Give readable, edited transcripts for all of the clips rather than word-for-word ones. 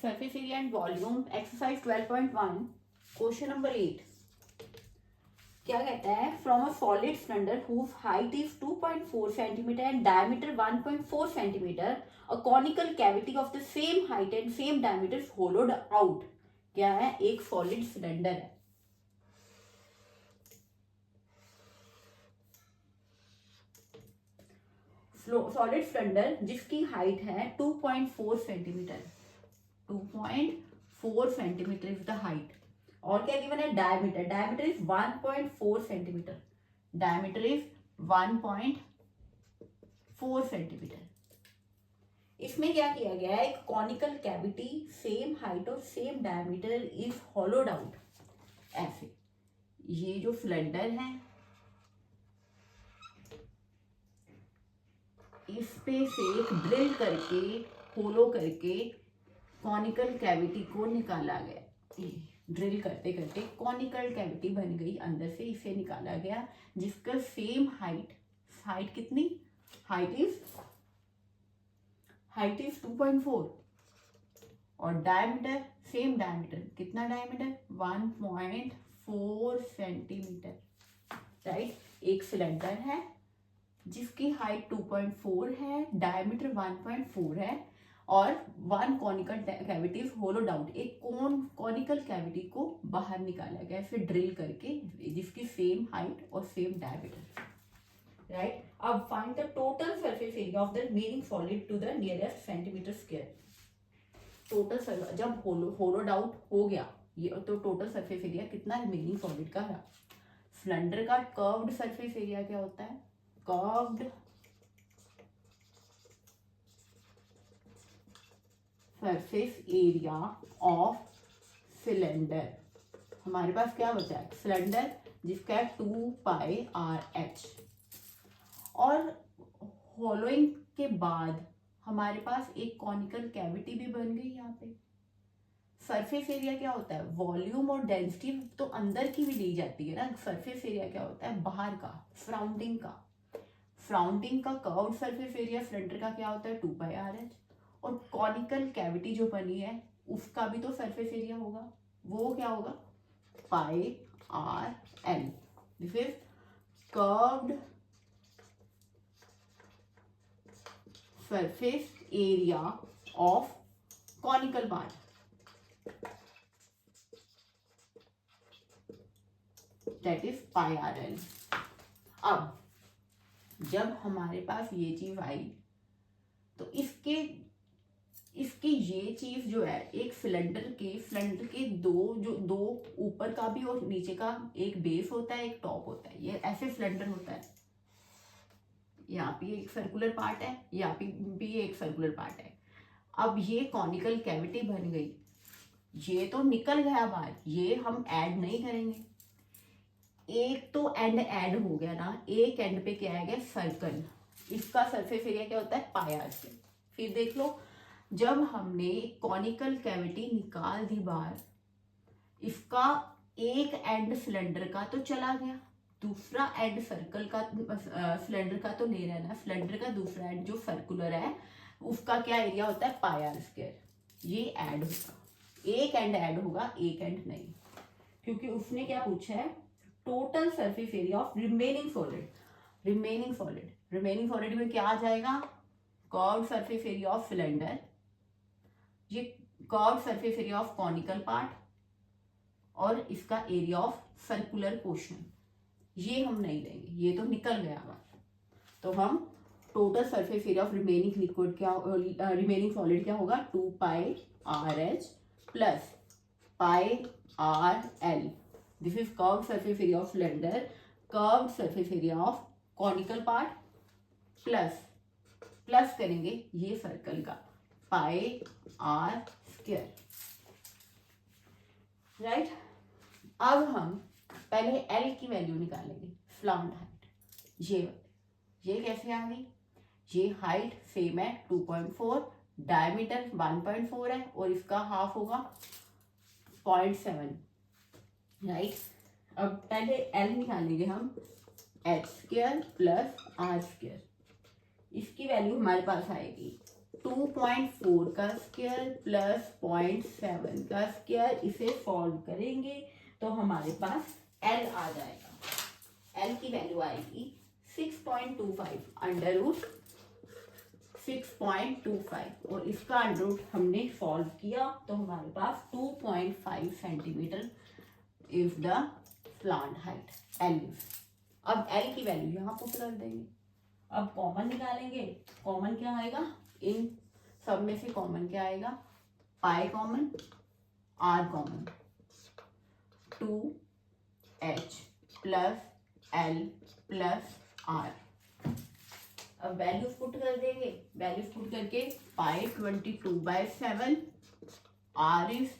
Surface area and volume exercise 12.1 question number 8 क्या कहता है from a solid cylinder whose height is 2.4 centimetre and diameter 1.4 centimetre a conical cavity of the same height and same diameter is hollowed out. क्या है? एक solid cylinder है, solid cylinder जिसकी height है 2.4 centimetre, 2.4 centimetre is the height. और क्या given है? Diameter, diameter is 1.4 centimetre, diameter is 1.4 centimetre. इसमें क्या किया गया है? एक कॉनिकल कैविटी सेम हाइट और same diameter is hollowed out. ऐसे ये जो सिलेंडर है इस पे से एक ड्रिल करके होलो करके कॉनिकल कैविटी को निकाला गया। ड्रिल करते करते कॉनिकल कैविटी बन गई, अंदर से इसे निकाला गया जिसका सेम हाइट, हाइट कितनी? हाइट इज 2.4 और डायमीटर सेम डायमीटर, कितना डायमीटर? 1.4 सेंटीमीटर। राइट, एक सिलेंडर है जिसकी हाइट 2.4 है, डायमीटर 1.4 है और one conical cavity is hollowed out. एक कॉनिकल कैविटी को बाहर निकाला गया फिर ड्रिल करके जिसकी सेम हाइट और सेम डायमीटर। राइट, अब find the total surface area of the remaining solid to the nearest centimetre square. Total जब होलोड आउट हो गया ये तो टोटल सरफेस एरिया कितना रिमेनिंग सॉलिड का है। सिलेंडर का कर्व्ड सरफेस एरिया क्या होता है? Curved surface area of cylinder, हमारे पास क्या बचा है? सिलेंडर जिसका है 2πRh। और होलोइंग के बाद हमारे पास एक कॉनिकल कैविटी भी बन गई। यहाँ पे सरफेस एरिया क्या होता है? वॉल्यूम और डेंसिटी तो अंदर की भी ली जाती है ना। सरफेस एरिया क्या होता है? बाहर का, सराउंडिंग का। सराउंडिंग का कर्व्ड सरफेस एरिया सिलेंडर का क्या होता है? 2πRh। और कॉनिकल कैविटी जो बनी है उसका भी तो सरफेस एरिया होगा, वो क्या होगा? πRl। This is curved surface area of conical part. That is πRl। अब जब हमारे पास ये चीज आई तो इसके ये चीज जो है एक सिलेंडर के दो ऊपर का भी और नीचे का एक बेस होता है, एक टॉप होता है। ये ऐसे सिलेंडर होता है। यहाँ पे एक सर्कुलर पार्ट है, यहाँ पे भी एक सर्कुलर पार्ट है। अब ये कॉनिकल कैविटी बन गई, ये तो निकल गया बाहर, ये हम ऐड नहीं करेंगे। एक तो एंड ऐड हो गया ना, एक एंड पे क्या है? सर्कल। इसका सरफेस एरिया क्या होता है? πr²। फिर देख लो, जब हमने कॉनिकल कैविटी निकाल दी बाहर, इसका एक एंड सिलेंडर का तो चला गया, दूसरा एंड सर्कल का सिलेंडर का तो ले रहा है ना। सिलेंडर का दूसरा एंड जो सर्कुलर है उसका क्या एरिया होता है? πr²। ये ऐड होगा, एक एंड ऐड होगा, एक एंड नहीं, क्योंकि उसने क्या पूछा है? Total surface area of remaining solid. Remaining solid में क्या आ जाएगा? Curved surface area of cylinder, ये curved surface area of conical part और इसका एरिया ऑफ सर्कुलर पोर्शन। ये हम नहीं लेंगे, ये तो निकल गया हमारा। तो हम total surface area of remaining liquid क्या, रिमेनिंग सॉलिड क्या होगा? 2πRh plus πRl। This is curved surface area of cylinder, curved surface area of conical part plus करेंगे ये सर्कल का πr²। राइट, अब हम पहले L की वैल्यू निकालेंगे। स्लांट हाइट ये कैसे आ गई? ये हाइट सेम है 2.4, डायमीटर 1.4 है और इसका हाफ होगा 0.7। राइट, अब पहले L निकालेंगे हम, h² प्लस r²। इसकी वैल्यू हमारे पास आएगी 2.4 का स्क्वायर प्लस 0.7 का स्क्वायर, इसे सॉल्व करेंगे तो हमारे पास L आ जाएगा। L की वैल्यू आएगी 6.25 अंडर रूट 6.25 और इसका अंडर रूट हमने सॉल्व किया तो हमारे पास 2.5 centimetre is the slant height L। अब L की वैल्यू यहाँ पुट कर देंगे। अब कॉमन निकालेंगे, कॉमन क्या आएगा, इन सब में से कॉमन क्या आएगा, pi common, R common, 2h plus L plus R। अब वैल्यूज पुट कर देंगे, वैल्यूज पुट करके पाई 22/7, R इज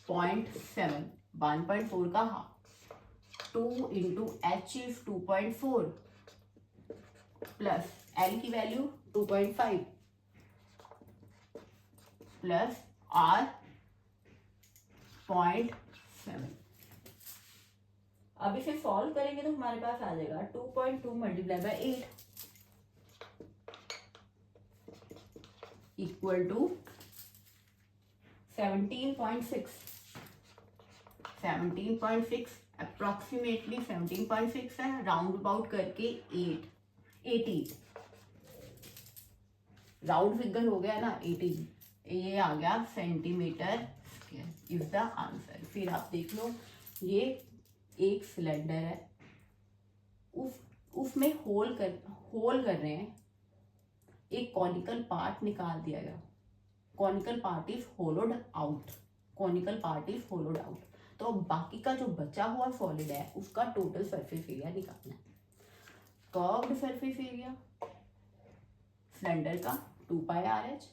0.7, 1.4 का half, 2 into H is 2.4 plus L की वैल्यू 2.5 प्लस R 0.7। अब इसे सॉल्व करेंगे तो हमारे पास आ जाएगा 2.2 multiply by 8 equal to 17.6। 17.6 approximately 17.6 है, राउंड अबाउट करके 80 राउंड फिगर हो गया ना 80, ये आ गया centimetre square is the answer. फिर आप देख लो, ये एक सिलेंडर है, उसमें होल कर रहे हैं, एक कॉनिकल पार्ट निकाल दिया गया, conical part is hollowed out, conical part is hollowed out. तो बाकी का जो बचा हुआ सॉलिड है उसका टोटल सरफेस एरिया निकालना है। कर्व्ड सरफेस एरिया सिलेंडर का 2πRH,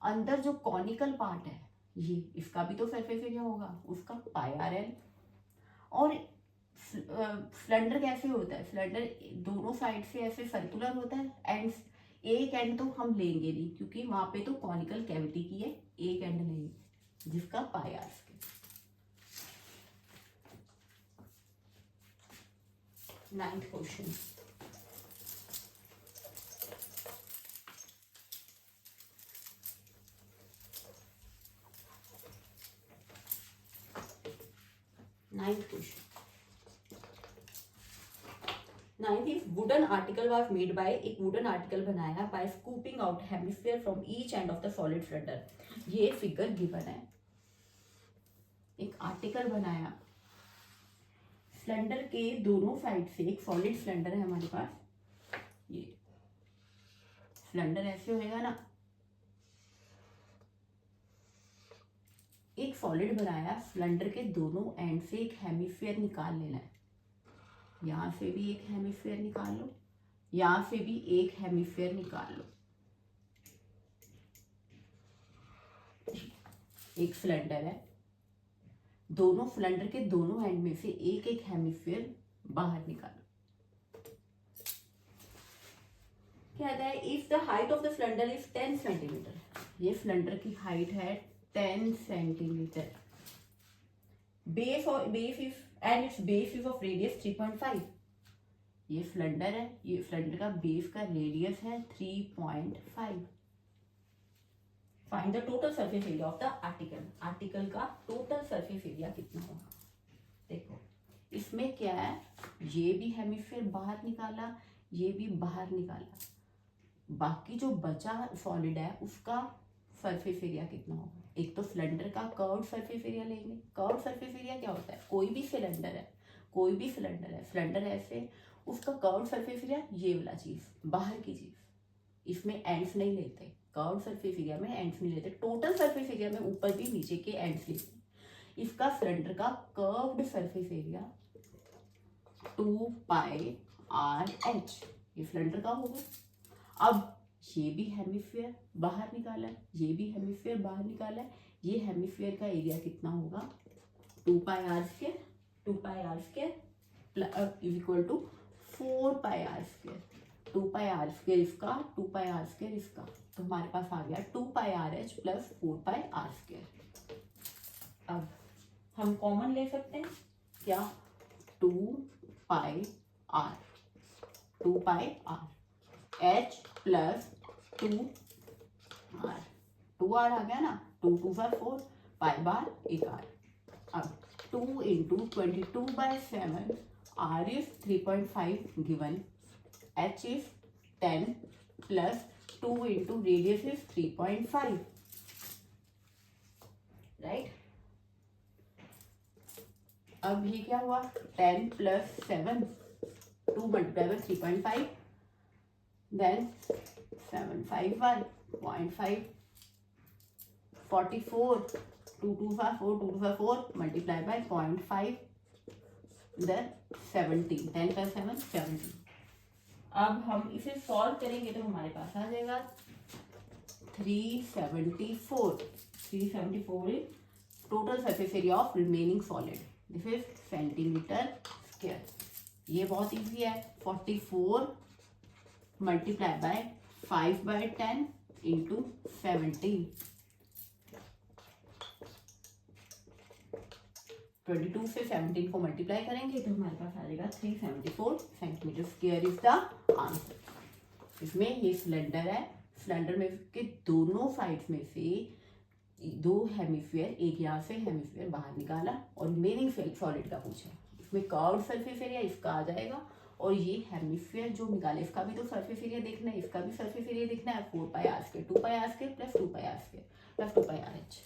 अंदर जो कॉनिकल पार्ट है ये, इसका भी तो सरफेस एरिया होगा, उसका πRL। और सिलेंडर कैसे होता है, सिलेंडर दोनों साइड से ऐसे सर्कुलर होता है, एंड एक एंड तो हम लेंगे नहीं क्योंकि वहां पे तो कॉनिकल कैविटी की है, एक एंड लेंगे जिसका πR। 9th question, ninth is wooden article was made by, एक वुडन आर्टिकल बनाया by scooping out hemisphere from each end of the solid cylinder. ये फिगर गिवन है, एक आर्टिकल बनाया सिलेंडर के दोनों साइड से, एक सॉलिड सिलेंडर है हमारे पास, ये सिलेंडर ऐसे होएगा ना, एक सॉलिड बनाया, सिलेंडर के दोनों एंड से एक हेमिस्फीयर निकाल लेना है, यहां से भी एक हेमिस्फीयर निकाल लो, यहां से भी एक हेमिस्फीयर निकाल लो। एक सिलेंडर है, दोनों सिलेंडर के दोनों एंड में से एक एक हेमिस्फीयर बाहर निकालो। कहता है if the height of the cylinder is 10 centimetre, ये सिलेंडर की हाइट है 10 centimetre, base is and it's base is of radius 3.5। ये सिलेंडर है, ये सिलेंडर का बेस का रेडियस है 3.5। Find the total surface area of the article, article का टोटल सरफेस एरिया कितना होगा। देखो इसमें क्या है, ये भी हेमिस्फीयर बाहर निकाला, ये भी बाहर निकाला, बाकी जो बचा सॉलिड है उसका सरफेस एरिया कितना होगा। एक तो सिलेंडर का कर्व्ड सरफेस एरिया लेंगे, कर्व्ड सरफेस एरिया क्या होता है, कोई भी सिलेंडर है, कोई भी सिलेंडर है, सिलेंडर ऐसे, उसका कर्व्ड सरफेस एरिया ये वाला चीज, बाहर की चीज, इसमें एंड्स नहीं लेते, कर्व्ड सरफेस एरिया में एंड्स नहीं लेते, टोटल सरफेस एरिया में ऊपर भी नीचे के एंड्स लेते हैं। इसका सिलेंडर का कर्व्ड सरफेस एरिया 2πRH, ये सिलेंडर का होगा। अब ये भी हेमिस्फीयर बाहर निकाला है, ये भी हेमिस्फीयर बाहर निकाला है, ये हेमिस्फीयर का एरिया कितना होगा 2πR², 2πR² is equal to 4πR², 2πR² इसका, 2πR² इसका, तो हमारे पास आ गया 2πRH प्लस 4πR²। अब हम कॉमन ले सकते हैं क्या, 2πR, 2πR, H plus 2 are, 2r आ गया ना, 2 2 4, पाई बार एक r। अब 2 into 22/7, r is 3.5 given, h is 10 plus 2 into radius is 3.5, right. अब ये क्या हुआ, 10 plus 7, 2 multiply by 3.5, then 7 5 1 0.5, 44, 2 2 4, 2 2 4 multiply by 0.5, then 17, 10 plus 7 17। अब हम इसे सॉल्व करेंगे तो हमारे पास आ जाएगा 374 is total surface area of remaining solid, this is centimetre square. ये बहुत इजी है, 44 मल्टीप्लाई बाय 5/10 इंटू 17, 22 से 17 को मल्टीप्लाई करेंगे तो हमारे पास आ जाएगा 374 centimetre square is the answer. इसमें ये सिलेंडर है, सिलेंडर में के दोनों साइड्स में से 2 हेमिस्फीयर, एक यहाँ से हेमिस्फीयर बाहर निकाला और रिमेनिंग सॉलिड का पूछा। इसमें कर्व्ड सरफेस एरिया इसका आ जाएगा, और ये हेमिस्फीयर जो निकाले इसका भी तो सरफेस एरिया देखना है, इसका भी सरफेस एरिया देखना है, 4πr² 2πr² plus 2πr² plus 2πrh।